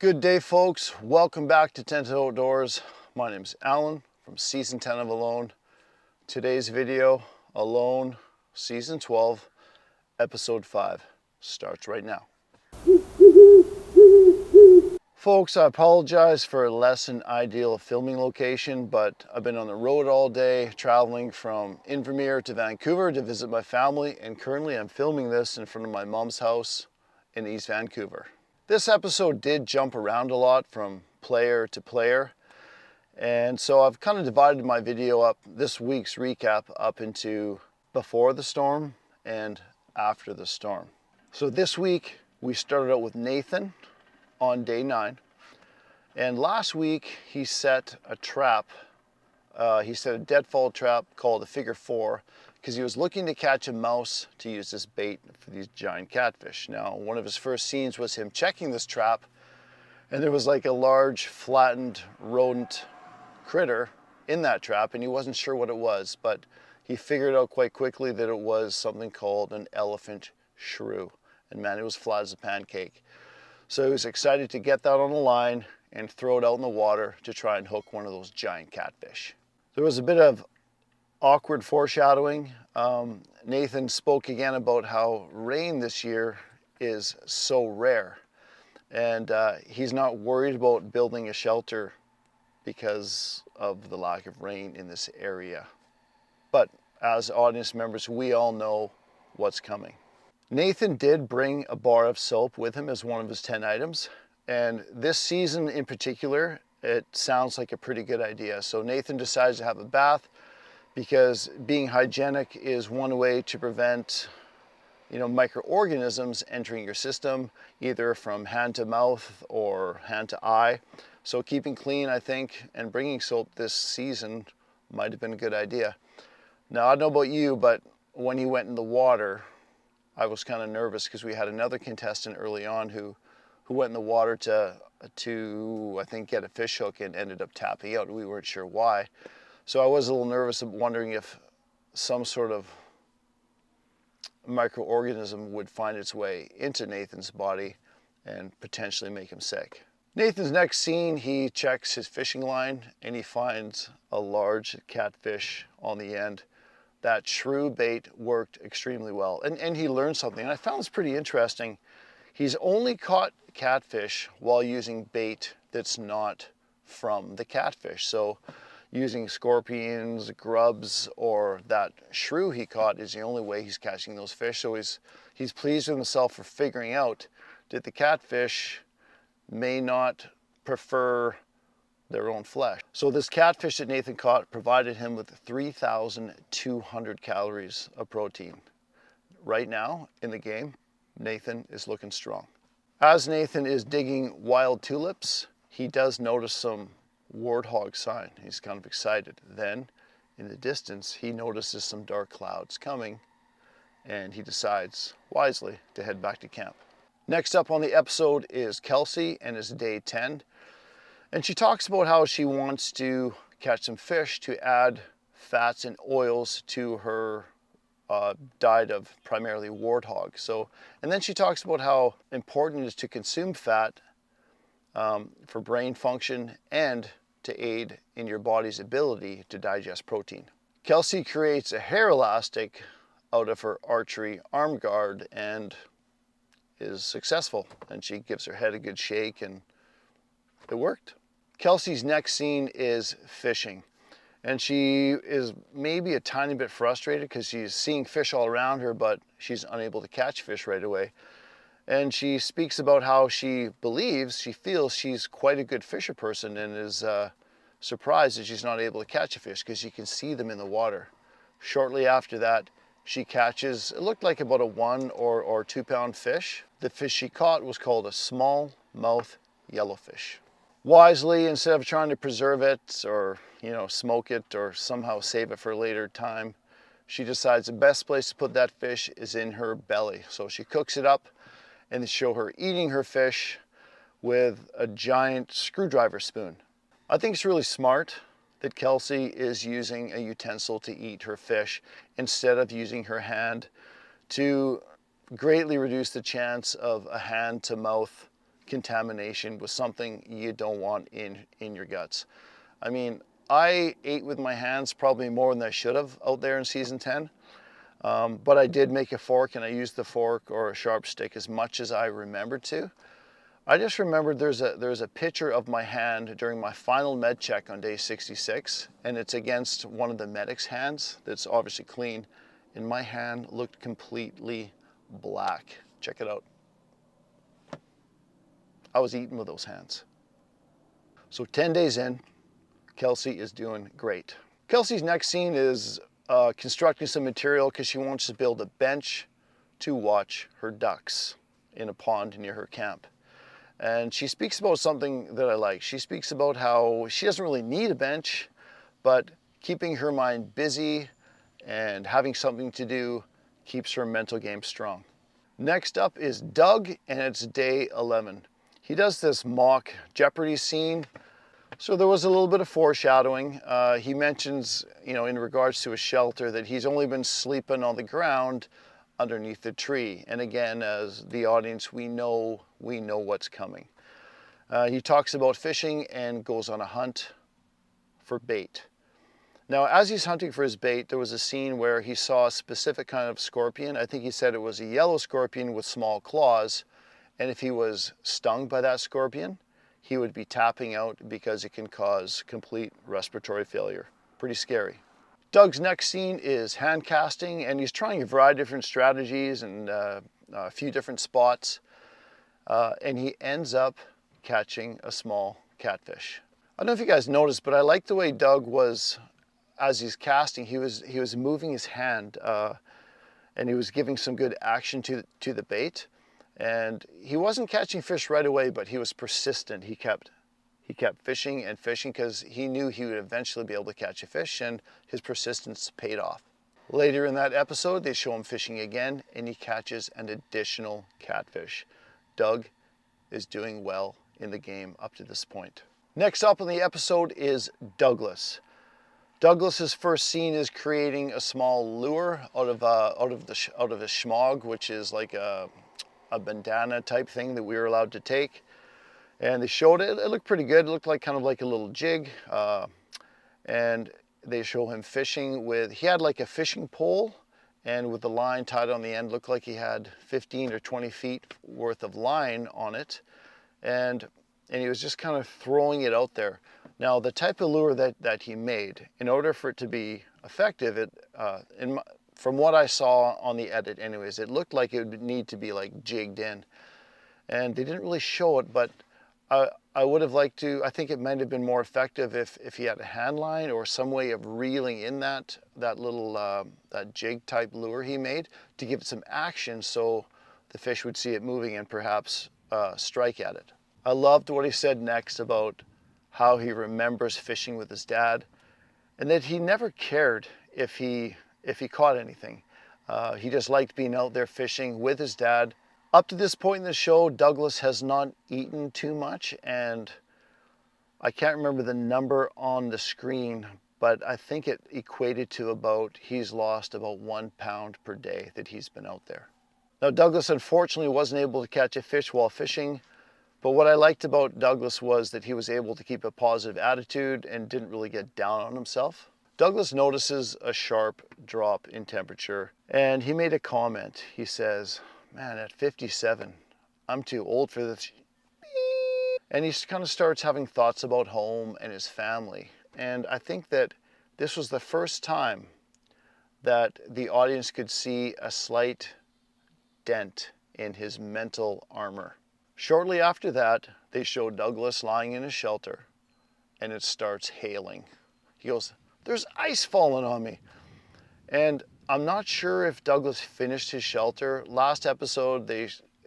Good day, folks. Welcome back to Tenta Outdoors. My name is Alan from Season 10 of Alone. Today's video, Alone, Season 12, Episode 5, starts right now. Folks, I apologize for a less than ideal filming location, but I've been on the road all day, traveling from Invermere to Vancouver to visit my family, and currently I'm filming this in front of my mom's house in East Vancouver. This episode did jump around a lot from player to player, and so I've kind of divided my video up, this week's recap, up into before the storm and after the storm. So this week we started out with Nathan on day 9, and last week he set a trap. He set a deadfall trap called a figure 4 because he was looking to catch a mouse to use as bait for these giant catfish. Now, one of his first scenes was him checking this trap, and there was like a large flattened rodent critter in that trap, and he wasn't sure what it was, but he figured out quite quickly that it was something called an elephant shrew. And man, it was flat as a pancake. So he was excited to get that on the line and throw it out in the water to try and hook one of those giant catfish. There was a bit of awkward foreshadowing. Nathan spoke again about how rain this year is so rare, and he's not worried about building a shelter because of the lack of rain in this area. But as audience members, we all know what's coming. Nathan did bring a bar of soap with him as one of his 10 items, and this season in particular, it sounds like a pretty good idea. So Nathan decides to have a bath because being hygienic is one way to prevent, microorganisms entering your system, either from hand to mouth or hand to eye. So keeping clean, I think, and bringing soap this season might have been a good idea. Now, I don't know about you, but when he went in the water, I was kind of nervous because we had another contestant early on who went in the water to I think get a fish hook and ended up tapping out. We weren't sure why. So I was a little nervous, wondering if some sort of microorganism would find its way into Nathan's body and potentially make him sick. Nathan's next scene, he checks his fishing line and he finds a large catfish on the end. That shrew bait worked extremely well, and he learned something, and I found this pretty interesting. He's only caught catfish while using bait that's not from the catfish. So using scorpions, grubs, or that shrew he caught is the only way he's catching those fish. So he's pleased with himself for figuring out that the catfish may not prefer their own flesh. So this catfish that Nathan caught provided him with 3,200 calories of protein. Right now in the game, Nathan is looking strong. As Nathan is digging wild tulips, he does notice some warthog sign. He's kind of excited. Then in the distance, he notices some dark clouds coming, and he decides wisely to head back to camp. Next up on the episode is Kelsey, and it's day 10. And she talks about how she wants to catch some fish to add fats and oils to her diet of primarily warthog. And then she talks about how important it is to consume fat for brain function and to aid in your body's ability to digest protein. Kelsey creates a hair elastic out of her archery arm guard and is successful. And she gives her head a good shake, and it worked. Kelsey's next scene is fishing. And she is maybe a tiny bit frustrated because she's seeing fish all around her, but she's unable to catch fish right away. And she speaks about how she feels she's quite a good fisher person, and is surprised that she's not able to catch a fish because she can see them in the water. Shortly after that, she catches, it looked like about a 1 or 2 pound fish. The fish she caught was called a smallmouth yellowfish. Wisely, instead of trying to preserve it or smoke it or somehow save it for a later time, she decides the best place to put that fish is in her belly. So she cooks it up and they show her eating her fish with a giant screwdriver spoon. I think it's really smart that Kelsey is using a utensil to eat her fish instead of using her hand to greatly reduce the chance of a hand to mouth contamination with something you don't want in your guts. I mean, I ate with my hands probably more than I should have out there in season 10. But I did make a fork, and I used the fork or a sharp stick as much as I remembered to. I just remembered there's a picture of my hand during my final med check on day 66, and it's against one of the medic's hands that's obviously clean, and my hand looked completely black. Check it out. I was eating with those hands. So 10 days in, Kelsey is doing great. Kelsey's next scene is constructing some material because she wants to build a bench to watch her ducks in a pond near her camp. And she speaks about something that I like. She speaks about how she doesn't really need a bench, but keeping her mind busy and having something to do keeps her mental game strong. Next up is Doug, and it's day 11. He does this mock Jeopardy scene. So there was a little bit of foreshadowing. He mentions, in regards to his shelter, that he's only been sleeping on the ground underneath the tree. And again, as the audience, we know what's coming. He talks about fishing and goes on a hunt for bait. Now, as he's hunting for his bait, there was a scene where he saw a specific kind of scorpion. I think he said it was a yellow scorpion with small claws. And if he was stung by that scorpion, he would be tapping out because it can cause complete respiratory failure. Pretty scary. Doug's next scene is hand casting, and he's trying a variety of different strategies and a few different spots. And he ends up catching a small catfish. I don't know if you guys noticed, but I like the way Doug was, as he's casting, he was moving his hand and he was giving some good action to the bait. And he wasn't catching fish right away, but he was persistent. He kept fishing and fishing because he knew he would eventually be able to catch a fish, and his persistence paid off. Later in that episode, they show him fishing again, and he catches an additional catfish. Doug is doing well in the game up to this point. Next up in the episode is Douglas. Douglas's first scene is creating a small lure out of a schmog, which is like a bandana type thing that we were allowed to take. And they showed it. It looked pretty good. It looked like kind of like a little jig. And they show him fishing he had like a fishing pole, and with the line tied on the end, looked like he had 15 or 20 feet worth of line on it. And he was just kind of throwing it out there. Now, the type of lure that he made, in order for it to be effective, from what I saw on the edit anyways, it looked like it would need to be like jigged in. And they didn't really show it, but I would have liked to. I think it might have been more effective if he had a hand line or some way of reeling in that little that jig type lure he made to give it some action so the fish would see it moving and perhaps strike at it. I loved what he said next about how he remembers fishing with his dad, and that he never cared if he caught anything. He just liked being out there fishing with his dad. Up to this point in the show, Douglas has not eaten too much, and I can't remember the number on the screen, but I think it equated to he's lost about 1 pound per day that he's been out there. Now, Douglas unfortunately wasn't able to catch a fish while fishing, but what I liked about Douglas was that he was able to keep a positive attitude and didn't really get down on himself. Douglas notices a sharp drop in temperature, and he made a comment. He says, "Man, at 57, I'm too old for this." And he kind of starts having thoughts about home and his family. And I think that this was the first time that the audience could see a slight dent in his mental armor. Shortly after that, they show Douglas lying in his shelter, and it starts hailing. He goes, "There's ice falling on me." And I'm not sure if Douglas finished his shelter. Last episode,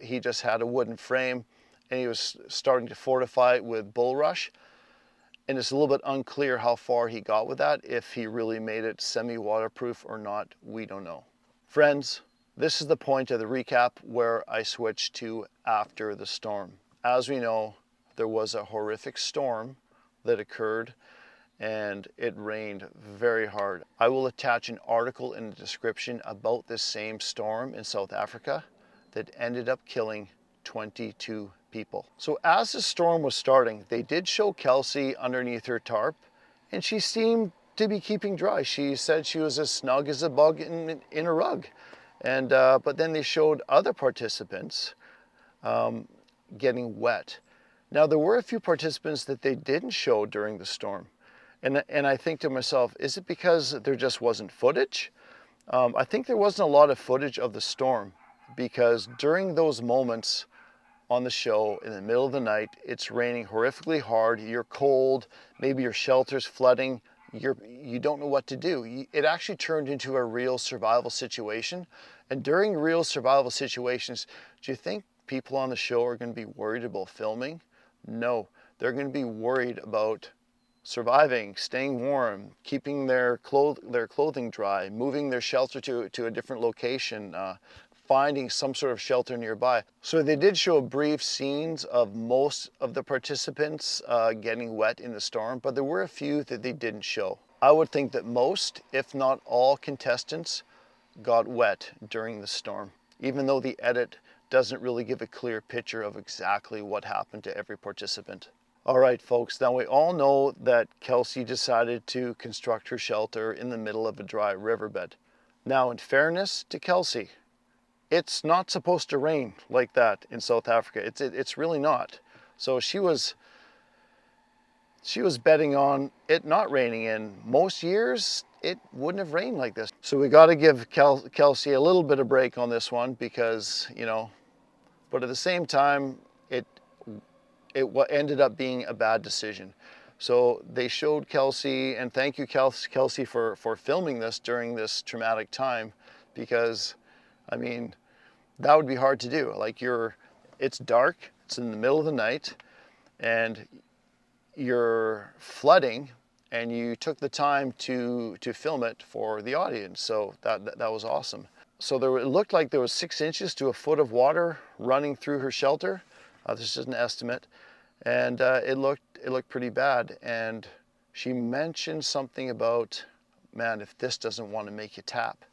he just had a wooden frame, and he was starting to fortify it with bulrush. And it's a little bit unclear how far he got with that. If he really made it semi-waterproof or not, we don't know. Friends, this is the point of the recap where I switch to after the storm. As we know, there was a horrific storm that occurred, and it rained very hard. I will attach an article in the description about this same storm in South Africa that ended up killing 22 people. So as the storm was starting, they did show Kelsey underneath her tarp, and she seemed to be keeping dry. She said she was as snug as a bug in a rug. And but then they showed other participants getting wet. Now there were a few participants that they didn't show during the storm. And I think to myself, is it because there just wasn't footage? I think there wasn't a lot of footage of the storm, because during those moments on the show in the middle of the night, it's raining horrifically hard, you're cold, maybe your shelter's flooding, you don't know what to do. It actually turned into a real survival situation. And during real survival situations, do you think people on the show are going to be worried about filming? No, they're going to be worried about surviving, staying warm, keeping their clothing dry, moving their shelter to a different location, finding some sort of shelter nearby. So they did show brief scenes of most of the participants getting wet in the storm, but there were a few that they didn't show. I would think that most, if not all, contestants got wet during the storm, even though the edit doesn't really give a clear picture of exactly what happened to every participant. All right, folks, now we all know that Kelsey decided to construct her shelter in the middle of a dry riverbed. Now, in fairness to Kelsey, it's not supposed to rain like that in South Africa. It's really not. So she was betting on it not raining, in most years it wouldn't have rained like this. So we got to give Kelsey a little bit of break on this one, because, you know, but at the same time, it ended up being a bad decision. So they showed Kelsey, and thank you Kelsey for filming this during this traumatic time, because I mean, that would be hard to do. Like, it's dark, it's in the middle of the night, and you're flooding, and you took the time to film it for the audience. So that was awesome. So it looked like there was 6 inches to a foot of water running through her shelter. This is an estimate, and it looked pretty bad. And she mentioned something about, man, if this doesn't want to make you tap.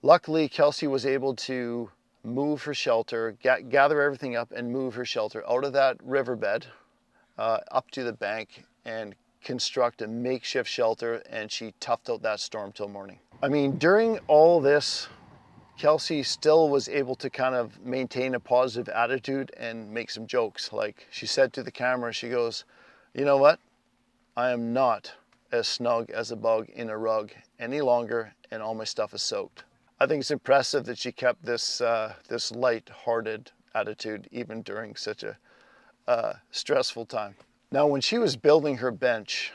Luckily, Kelsey was able to move her shelter, gather everything up, and move her shelter out of that riverbed up to the bank and construct a makeshift shelter, and she toughed out that storm till morning. I mean, during all this, Kelsey still was able to kind of maintain a positive attitude and make some jokes. Like, she said to the camera, she goes, "You know what? I am not as snug as a bug in a rug any longer, and all my stuff is soaked." I think it's impressive that she kept this this light-hearted attitude even during such a stressful time. Now, when she was building her bench,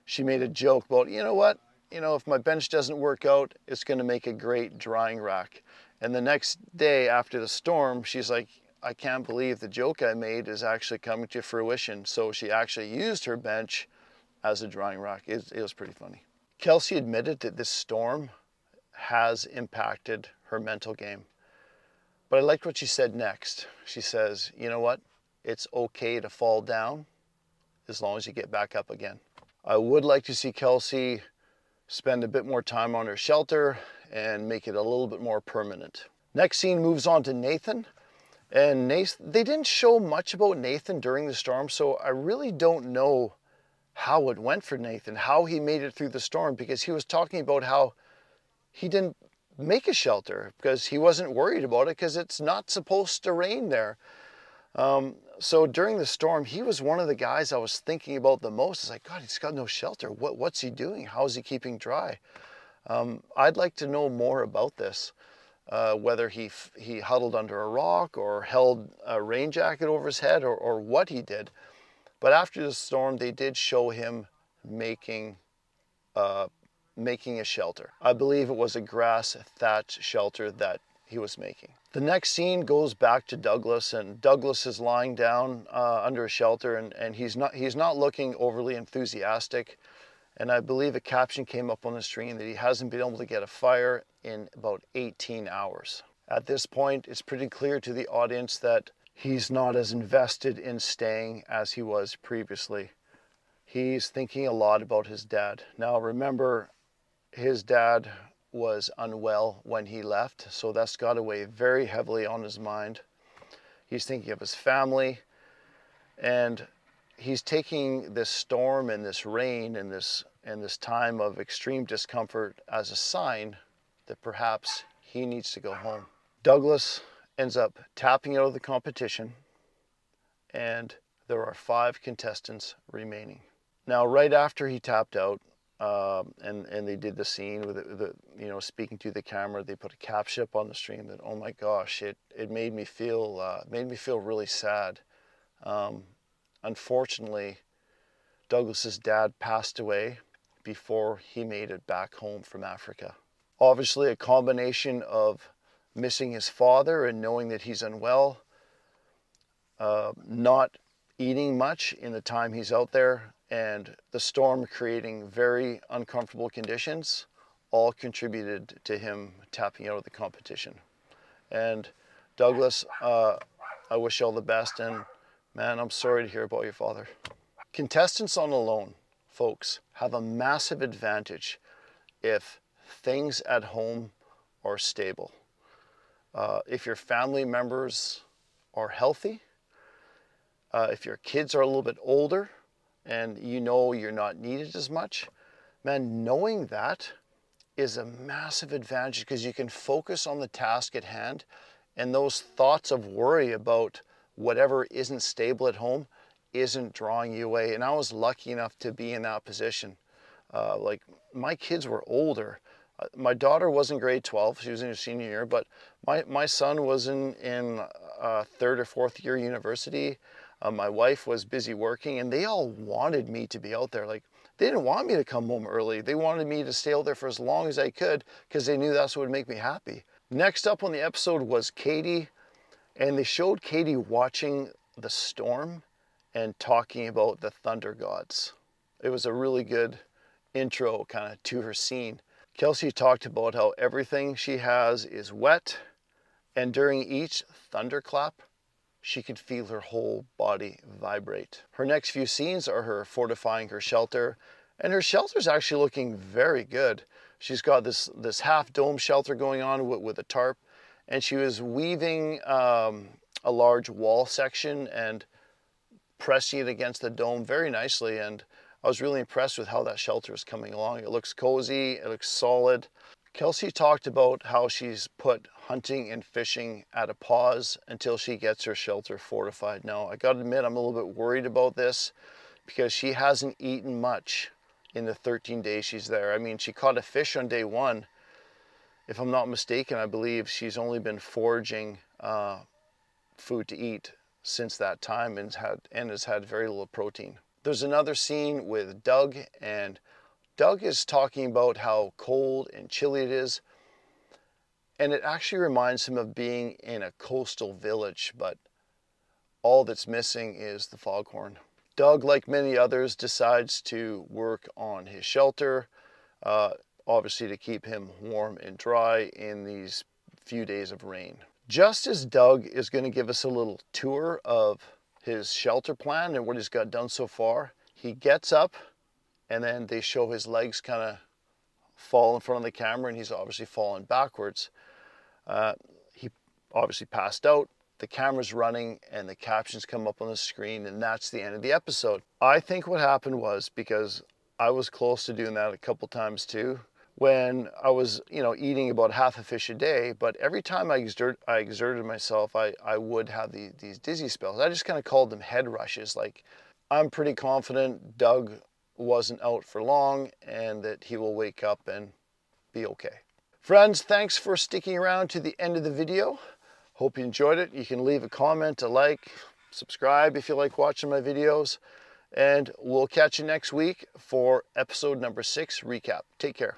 she made a joke about, you know what? You know, if my bench doesn't work out, it's going to make a great drying rack. And the next day after the storm, she's like, I can't believe the joke I made is actually coming to fruition. So she actually used her bench as a drying rack. It was pretty funny. Kelsey admitted that this storm has impacted her mental game. But I liked what she said next. She says, you know what? It's okay to fall down as long as you get back up again. I would like to see Kelsey spend a bit more time on her shelter and make it a little bit more permanent. Next scene moves on to Nathan. And they didn't show much about Nathan during the storm, so I really don't know how it went for Nathan, how he made it through the storm, because he was talking about how he didn't make a shelter because he wasn't worried about it because it's not supposed to rain there. So during the storm, he was one of the guys I was thinking about the most. It's like, God, he's got no shelter. What's he doing? How is he keeping dry? I'd like to know more about this, whether he huddled under a rock or held a rain jacket over his head, or what he did. But after the storm, they did show him making a shelter. I believe it was a grass thatch shelter that he was making. The next scene goes back to Douglas, and Douglas is lying down under a shelter, and he's not looking overly enthusiastic. And I believe a caption came up on the screen that he hasn't been able to get a fire in about 18 hours. At this point, it's pretty clear to the audience that he's not as invested in staying as he was previously. He's thinking a lot about his dad. Now remember, his dad was unwell when he left, so that's got to weigh very heavily on his mind. He's thinking of his family, and he's taking this storm and this rain and this time of extreme discomfort as a sign that perhaps he needs to go home. Douglas ends up tapping out of the competition, and there are 5 contestants remaining. Now, right after he tapped out, and they did the scene with the speaking to the camera, they put a caption up on the stream that, oh my gosh, it made me feel really sad. Unfortunately, Douglas's dad passed away before he made it back home from Africa. Obviously, a combination of missing his father and knowing that he's unwell, not eating much in the time he's out there, and the storm creating very uncomfortable conditions, all contributed to him tapping out of the competition. And Douglas, I wish you all the best, and man, I'm sorry to hear about your father. Contestants on Alone, folks, have a massive advantage if things at home are stable. If your family members are healthy, if your kids are a little bit older and you know you're not needed as much, man, knowing that is a massive advantage because you can focus on the task at hand, and those thoughts of worry about whatever isn't stable at home isn't drawing you away. And I was lucky enough to be in that position. Like, my kids were older. My daughter was in grade 12, she was in her senior year, but my son was in 3rd or 4th year university. My wife was busy working, and they all wanted me to be out there. Like, they didn't want me to come home early. They wanted me to stay out there for as long as I could because they knew that's what would make me happy. Next up on the episode was Katie, and they showed Katie watching the storm and talking about the thunder gods. It was a really good intro kind of to her scene. Kelsey talked about how everything she has is wet, and during each thunderclap, she could feel her whole body vibrate. Her next few scenes are her fortifying her shelter, and her shelter's actually looking very good. She's got this half dome shelter going on with a tarp, and she was weaving a large wall section and pressing it against the dome very nicely, and I was really impressed with how that shelter is coming along. It looks cozy, it looks solid. Kelsey talked about how she's put hunting and fishing at a pause until she gets her shelter fortified. Now, I gotta admit, I'm a little bit worried about this because she hasn't eaten much in the 13 days she's there. I mean, she caught a fish on day 1. If I'm not mistaken, I believe she's only been foraging food to eat since that time and has had very little protein. There's another scene with Doug, and Doug is talking about how cold and chilly it is, and it actually reminds him of being in a coastal village, but all that's missing is the foghorn. Doug, like many others, decides to work on his shelter, obviously to keep him warm and dry in these few days of rain. Just as Doug is going to give us a little tour of his shelter plan and what he's got done so far, he gets up, and then they show his legs kind of fall in front of the camera, and he's obviously fallen backwards. He obviously passed out. The camera's running and the captions come up on the screen, and that's the end of the episode. I think what happened was, because I was close to doing that a couple times too, when I was, eating about half a fish a day, but every time I exerted myself, I would have these dizzy spells. I just kind of called them head rushes. Like, I'm pretty confident Doug wasn't out for long and that he will wake up and be okay. Friends, thanks for sticking around to the end of the video. Hope you enjoyed it. You can leave a comment, a like, subscribe if you like watching my videos, and we'll catch you next week for episode number 6 recap. Take care.